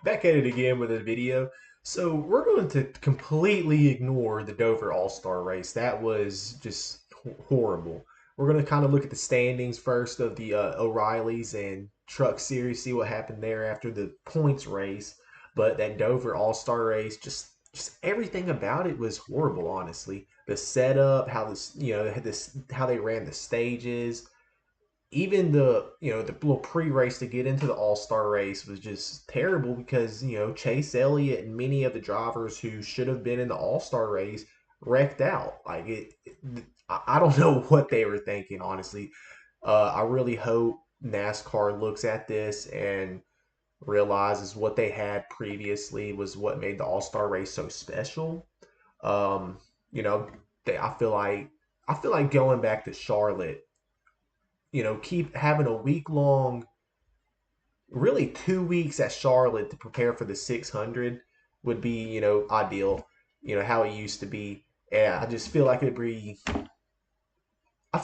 Back at it again with a video. So we're going to completely ignore the Dover All-Star race. That was just horrible. We're going to kind of look at the standings first of the O'Reillys and Truck Series, see what happened there after the points race. But that Dover All-Star race, just everything about it was horrible, honestly. The setup, how this, had this, how they ran the stages, even the little pre-race to get into the all-star race was just terrible because Chase Elliott and many of the drivers who should have been in the all-star race wrecked out. I don't know what they were thinking, honestly. I really hope NASCAR looks at this and realizes what they had previously was what made the all-star race so special. um you know I feel like going back to Charlotte, keep having a week long, really 2 weeks at Charlotte to prepare for the 600 would be, ideal, how it used to be. And I just feel like I feel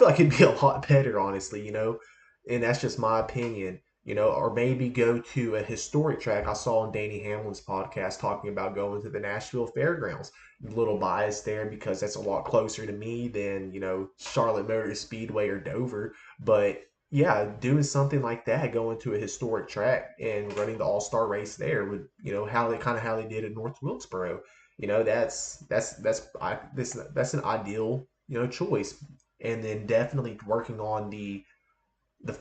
like it'd be a lot better, honestly, and that's just my opinion, or maybe go to a historic track. I saw on Danny Hamlin's podcast talking about going to the Nashville Fairgrounds. A little biased there because that's a lot closer to me than, Charlotte Motor Speedway or Dover. But yeah, doing something like that, going to a historic track and running the All-Star race there would, how they did at North Wilkesboro. That's an ideal, choice. And then definitely working on the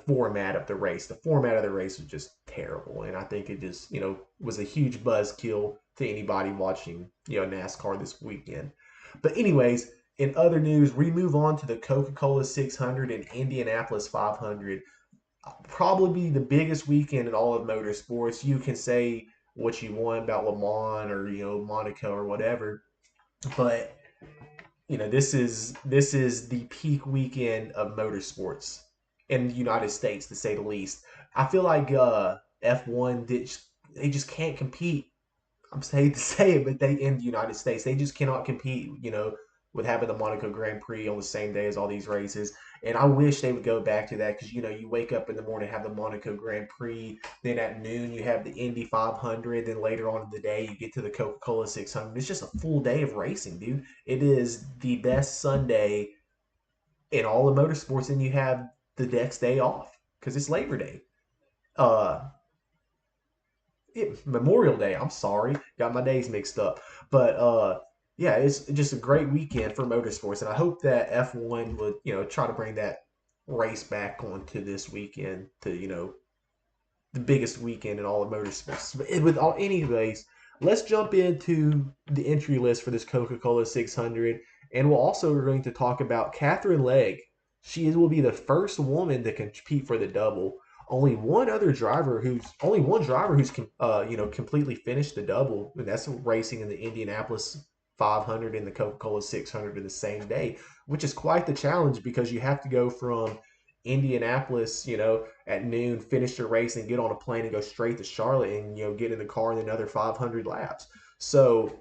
format of the race. The format of the race was just terrible, and I think it just was a huge buzzkill to anybody watching NASCAR this weekend. But anyways, in other news, we move on to the Coca-Cola 600 and Indianapolis 500. Probably the biggest weekend in all of motorsports. You can say what you want about Le Mans or Monaco or whatever, but this is the peak weekend of motorsports in the United States, to say the least. I feel like F1 they just can't compete. I'm hate to say it, but they in the United States they just cannot compete. With having the Monaco Grand Prix on the same day as all these races. And I wish they would go back to that because you wake up in the morning, have the Monaco Grand Prix, then at noon you have the Indy 500, then later on in the day you get to the Coca Cola 600. It's just a full day of racing, dude. It is the best Sunday in all of motorsports, and you have the next day off because it's Labor Day. Uh, Memorial Day. I'm sorry, got my days mixed up. But yeah, it's just a great weekend for motorsports, and I hope that F1 would try to bring that race back onto this weekend to the biggest weekend in all of motorsports. But anyways, let's jump into the entry list for this Coca-Cola 600, and we're going to talk about Katherine Legge. She will be the first woman to compete for the double. Only one driver who's completely finished the double, and that's racing in the Indianapolis 500 and the Coca-Cola 600 in the same day, which is quite the challenge because you have to go from Indianapolis, at noon, finish your race and get on a plane and go straight to Charlotte and get in the car in another 500 laps. So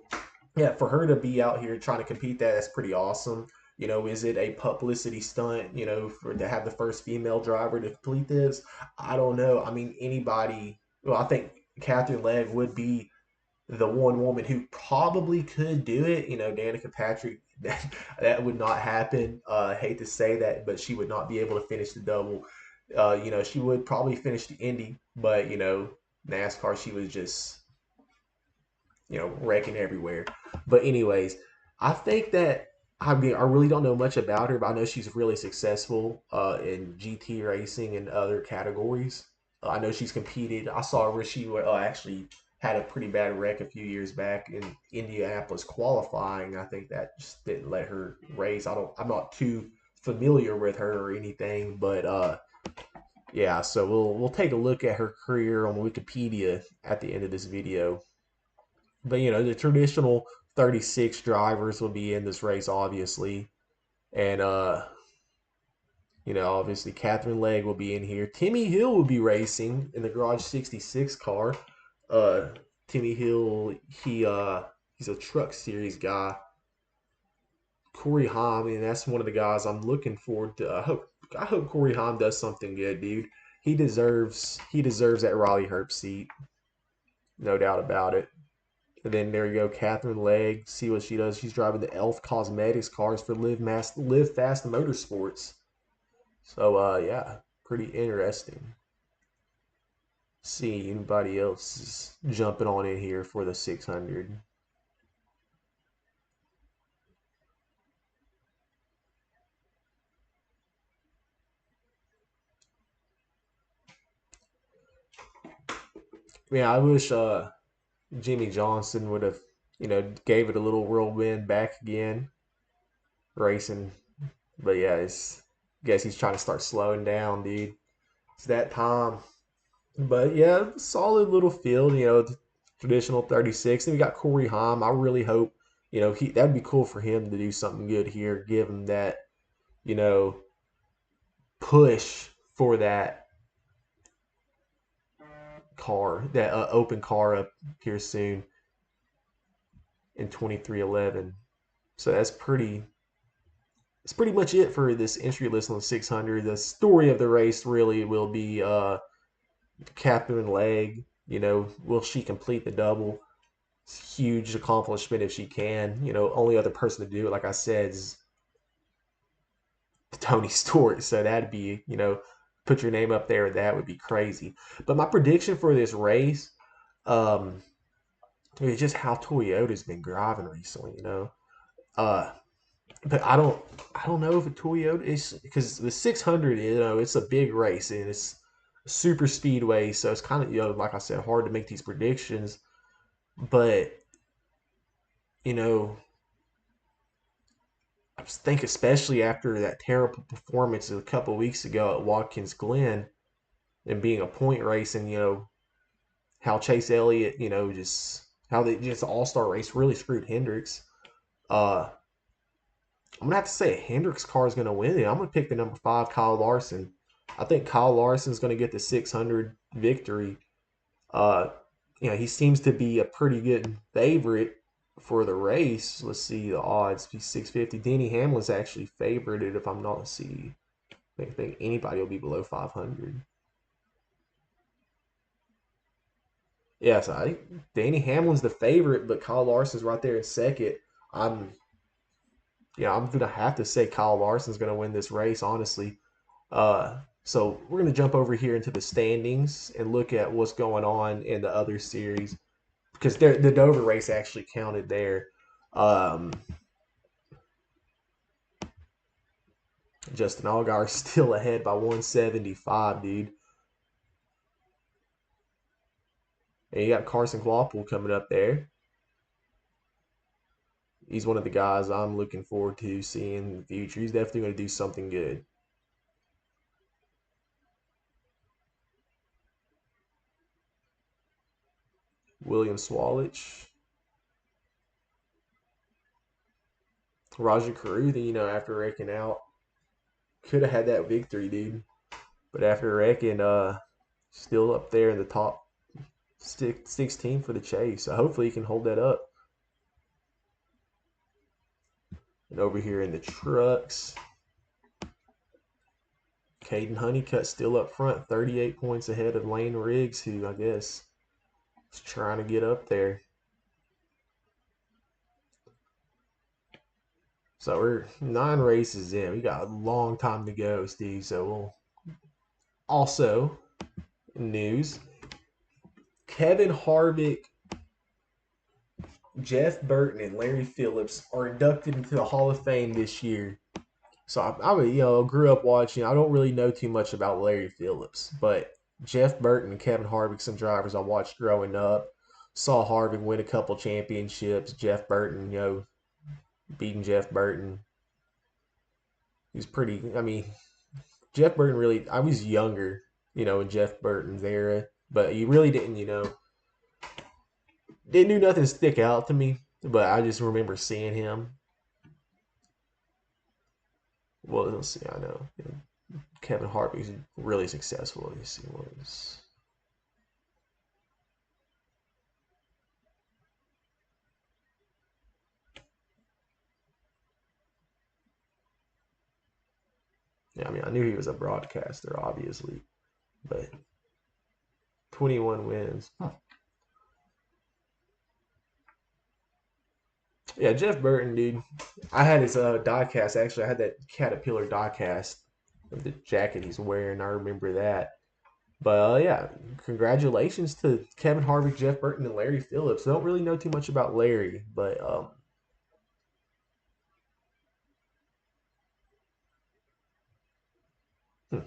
yeah, for her to be out here trying to compete, that's pretty awesome. Is it a publicity stunt, for to have the first female driver to complete this? I don't know. I mean, anybody. Well, I think Catherine Legge would be the one woman who probably could do it. Danica Patrick, that would not happen. I hate to say that, but she would not be able to finish the double. She would probably finish the Indy, but NASCAR, she was just wrecking everywhere. But anyways, I think that I really don't know much about her, but I know she's really successful in GT racing and other categories. I know she's competed. I saw where she actually had a pretty bad wreck a few years back in Indianapolis qualifying. I think that just didn't let her race. I'm not too familiar with her or anything, but yeah. So we'll take a look at her career on Wikipedia at the end of this video. But the traditional 36 drivers will be in this race, obviously, and obviously Catherine Legge will be in here. Timmy Hill will be racing in the Garage 66 car. Uh, Timmy Hill, he's a Truck Series guy. Corey Haim, and that's one of the guys I'm looking forward to. I hope Corey Haim does something good, dude. He deserves that Raleigh Herb seat. no doubt about it. And then there you go, Katherine Legge. See what she does. She's driving the Elf Cosmetics cars for Live Fast Motorsports. So yeah, pretty interesting. See anybody else is jumping on in here for the 600. Yeah, I wish Jimmy Johnson would have, gave it a little whirlwind back again, racing. But yeah, it's guess he's trying to start slowing down, dude. It's that time. But yeah, solid little field, traditional 36. Then we got Corey Haim. I really hope, he that'd be cool for him to do something good here, give him that, you know, push for that car, that open car up here soon in 2311. So that's pretty much it for this entry list on the 600. The story of the race really will be Katherine Legge. Will she complete the double? It's a huge accomplishment if she can. Only other person to do it, like I said, is Tony Stewart. So that'd be, put your name up there. That would be crazy. But my prediction for this race, um, is just how Toyota's been driving recently. Uh, but I don't know if a Toyota is because the 600, it's a big race and it's super speedway, so it's kind of like I said, hard to make these predictions. But you know, I think especially after that terrible performance a couple of weeks ago at Watkins Glen and being a point race, and how Chase Elliott, just how they just All Star race really screwed Hendricks. Uh, I'm gonna have to say Hendrick's car is gonna win it. I'm gonna pick the number 5, Kyle Larson. I think Kyle Larson's gonna get the 600 victory. Uh, he seems to be a pretty good favorite for the race. Let's see the odds. He's 650. Denny Hamlin's actually favorited if I'm not see. I think anybody will be below 500. Yeah, so I think Danny Hamlin's the favorite, but Kyle Larson's right there in second. I'm I'm gonna have to say Kyle Larson's gonna win this race, honestly. So we're gonna jump over here into the standings and look at what's going on in the other series because the Dover race actually counted there. Um, Justin Allgaier still ahead by 175, dude. And you got Carson Kvapil coming up there. He's one of the guys I'm looking forward to seeing in the future. He's definitely going to do something good. William Swalich. Roger Caruthi, after wrecking out, could have had that victory, dude. But after wrecking, still up there in the top 16 for the chase. So hopefully he can hold that up. And over here in the trucks, Caden Honeycutt still up front, 38 points ahead of Lane Riggs, who I guess is trying to get up there. So we're 9 races in. We got a long time to go, Steve. So we'll also news. Kevin Harvick, Jeff Burton, and Larry Phillips are inducted into the Hall of Fame this year. So I grew up watching. I don't really know too much about Larry Phillips, but Jeff Burton and Kevin Harvick, some drivers I watched growing up. Saw Harvick win a couple championships. Jeff Burton, beating Jeff Burton. He's pretty. I mean, Jeff Burton really. I was younger, in Jeff Burton's era, but he really didn't do nothing to stick out to me. But I just remember seeing him. Well, let's see. I know Kevin Harvick's really successful. Let's see what is. Yeah, I mean, I knew he was a broadcaster, obviously, but 21 wins. Huh. Yeah, Jeff Burton, dude. I had his diecast. Actually, I had that Caterpillar diecast of the jacket he's wearing. I remember that. But yeah, congratulations to Kevin Harvick, Jeff Burton, and Larry Phillips. I don't really know too much about Larry, but I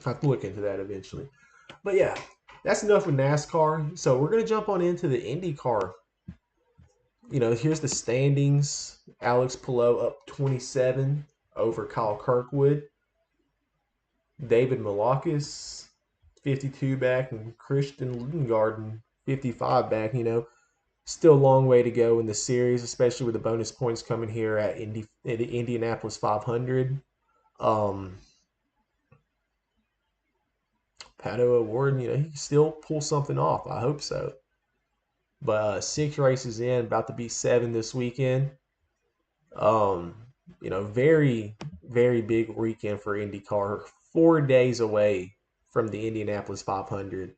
have to look into that eventually. But yeah, that's enough with NASCAR. So we're gonna jump on into the IndyCar. Here's the standings. Alex Palou up 27 over Kyle Kirkwood. David Malakis 52 back, and Christian Lindengarden 55 back. Still a long way to go in the series, especially with the bonus points coming here at the Indianapolis 500. Um, Pato Award, he can still pull something off. I hope so. But 6 races in, about to be 7 this weekend. Um, very, very big weekend for IndyCar. 4 days away from the Indianapolis 500.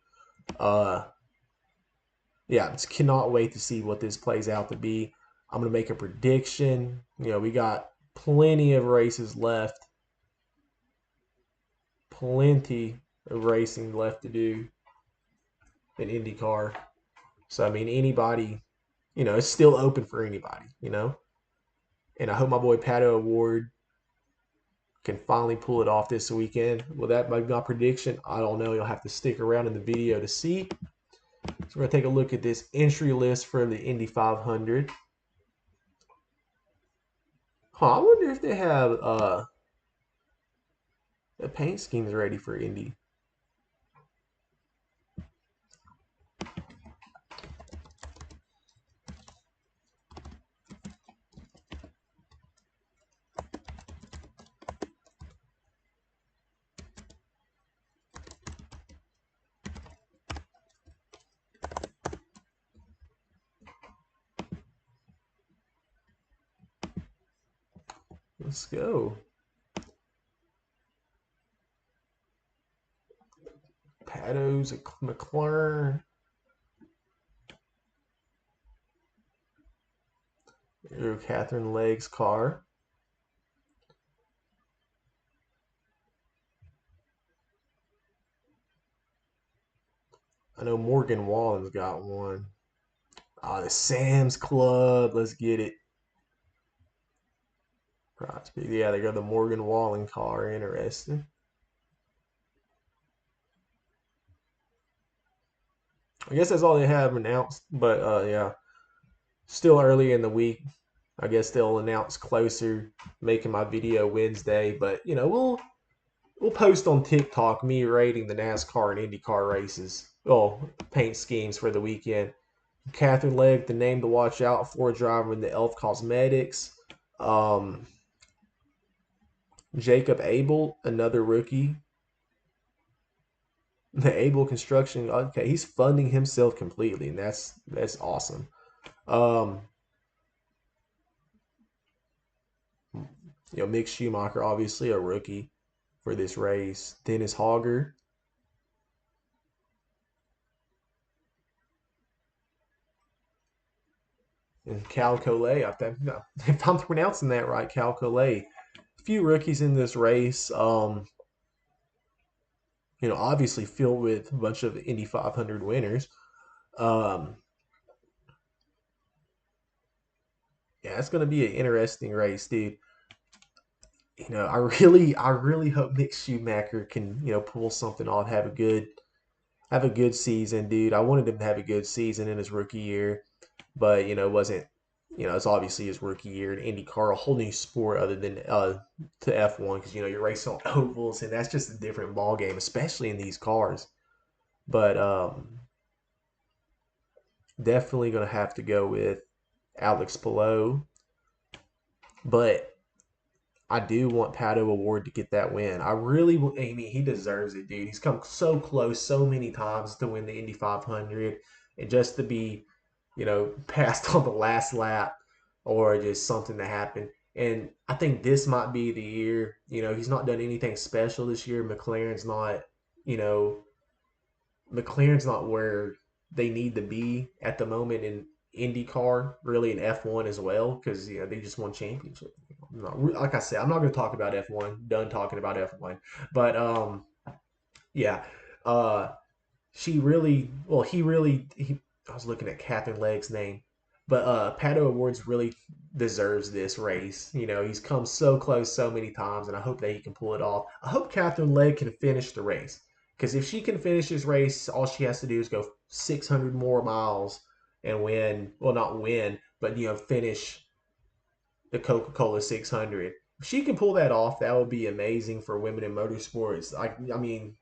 Uh, yeah, just cannot wait to see what this plays out to be. I'm gonna make a prediction. We got plenty of races left, plenty of racing left to do in IndyCar. So I mean, anybody, it's still open for anybody. And I hope my boy Pato Award can finally pull it off this weekend. Will that be my prediction? I don't know. You'll have to stick around in the video to see. So we're gonna take a look at this entry list for the Indy 500. Huh, I wonder if they have the paint schemes ready for Indy. Let's go. Pato's a McLaren. Here's Katherine Legge's car. I know Morgan Wallen's got one. The Sam's Club. Let's get it. Prospect. Yeah, they got the Morgan Wallen car. Interesting. I guess that's all they have announced. But yeah, still early in the week. I guess they'll announce closer, making my video Wednesday. But we'll post on TikTok me rating the NASCAR and IndyCar races. Oh, paint schemes for the weekend. Katherine Legge, the name to watch out for, driver in the Elf Cosmetics. Um, Jacob Abel, another rookie. The Abel Construction. Okay, he's funding himself completely, and that's awesome. Um, Mick Schumacher, obviously a rookie for this race. Dennis Hogger. And Cal Collet. If I'm pronouncing that right, Cal Collet. A few rookies in this race. Obviously filled with a bunch of Indy 500 winners. Um, yeah, it's going to be an interesting race, dude. I really hope Mick Schumacher can, pull something off, have a good season, dude. I wanted him to have a good season in his rookie year, but it wasn't. It's obviously his rookie year in IndyCar, a whole new sport other than to F1, because you're racing on ovals, and that's just a different ball game, especially in these cars. But definitely gonna have to go with Alex Palou, but I do want Pato Award to get that win. I really, I mean, he deserves it, dude. He's come so close so many times to win the Indy 500, and just to be, passed on the last lap or just something to happen. And I think this might be the year. He's not done anything special this year. You know, McLaren's not where they need to be at the moment IndyCar, really, and F1 as well, because they just won championship. Like I said, I'm not going to talk about F1. Done talking about F1, but yeah, uh, she really, well, I was looking at Katherine Legge's name, but Pato Awards really deserves this race. He's come so close so many times, and I hope that he can pull it off. I hope Katherine Legge can finish the race, because if she can finish this race, all she has to do is go 600 more miles and win. Well, not win, but finish the Coca-Cola 600. If she can pull that off, that would be amazing for women in motorsports. I mean,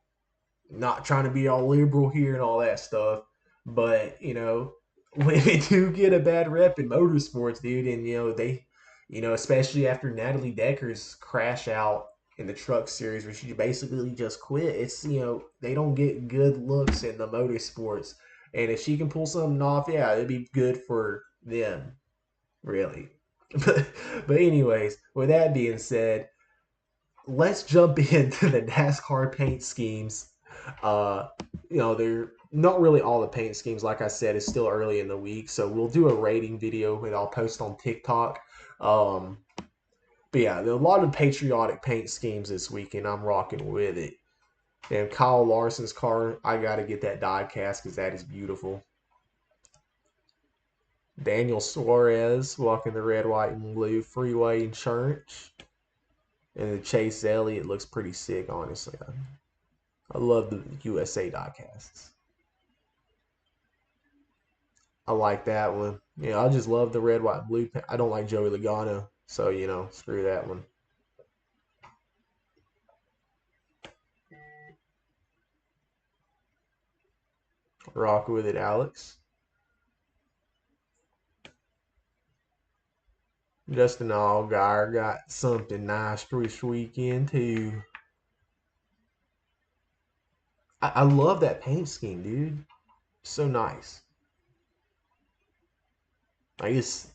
not trying to be all liberal here and all that stuff, but women do get a bad rep in motorsports, dude, and especially after Natalie Decker's crash out in the truck series where she basically just quit. It's they don't get good looks in the motorsports, and if she can pull something off, yeah, it'd be good for them, really. But anyways, with that being said, let's jump into the NASCAR paint schemes. Uh, they're not really all the paint schemes. Like I said, it's still early in the week, so we'll do a rating video and I'll post on TikTok. Um, but yeah, there are a lot of patriotic paint schemes this week, and I'm rocking with it. And Kyle Larson's car, I gotta get that die cast because that is beautiful. Daniel Suarez walking the red, white, and blue freeway insurance. And the Chase Elliott looks pretty sick, honestly. I love the USA diecasts. I like that one. I just love the red, white, blue. I don't like Joey Logano, so screw that one. Rock with it, Alex. Justin Allgaier got something nice this weekend too. I love that paint scheme, dude. So nice. I guess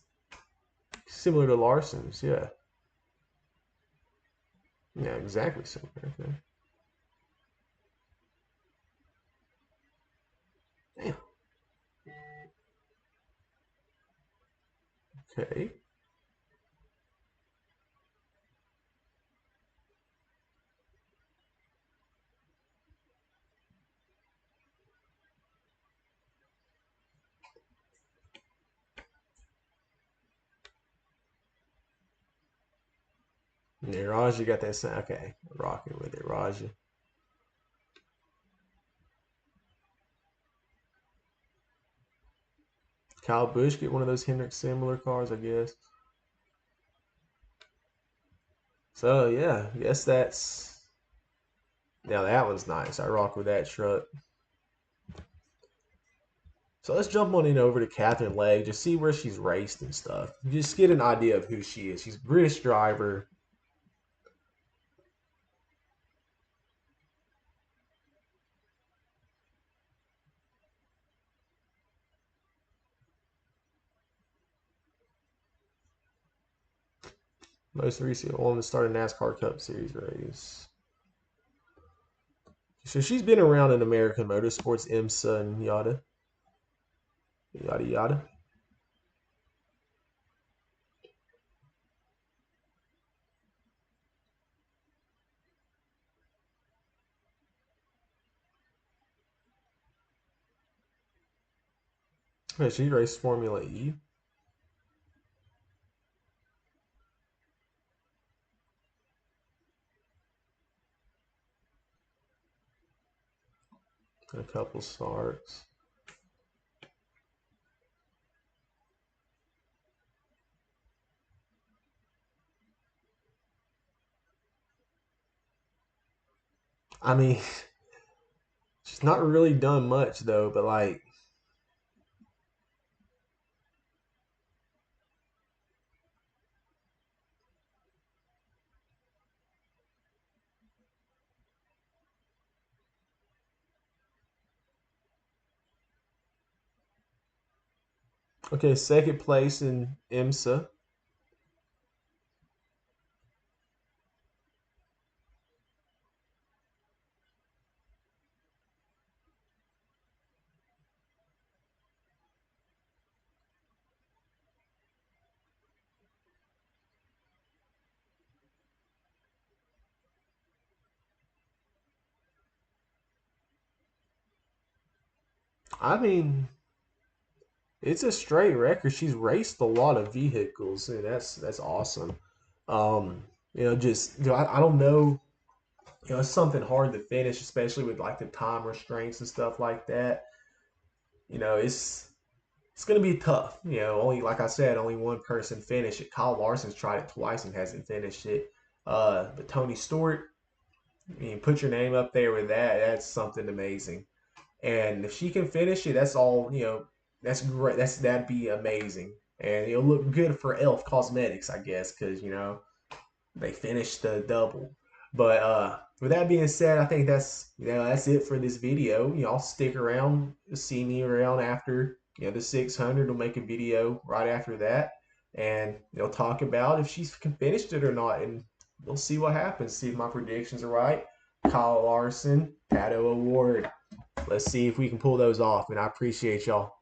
similar to Larson's, yeah. Yeah, exactly similar. Okay. Damn. Okay. Yeah, Raja got that sound. Okay, rocking with it, Raja. Kyle Busch get one of those Hendrick similar cars, I guess. So yeah, I guess that's that one's nice. I rock with that truck. So let's jump on in over to Katherine Legge, just see where she's raced and stuff. Just get an idea of who she is. She's a British driver. Most recent one to start a NASCAR Cup Series race. So she's been around in American motorsports, IMSA, and yada, yada, yada. Yeah, she raced Formula E. A couple starts. I mean, she's not really done much though, but like, okay, second place in IMSA. I mean, it's a straight record. She's raced a lot of vehicles, and that's awesome. Um, I don't know. It's something hard to finish, especially with like the time restraints and stuff like that. It's gonna be tough. Only like I said, only one person finished it. Kyle Larson's tried it twice and hasn't finished it. But Tony Stewart, I mean, put your name up there with that. That's something amazing. And if she can finish it, that's all. That's great. That'd be amazing, and it'll look good for Elf Cosmetics, I guess, because they finished the double. But with that being said, I think that's it for this video. I'll stick around, see me around after the 600. We'll make a video right after that, and they'll talk about if she's finished it or not, and we'll see what happens. See if my predictions are right. Kyle Larson, Pato Award. Let's see if we can pull those off, and I appreciate y'all.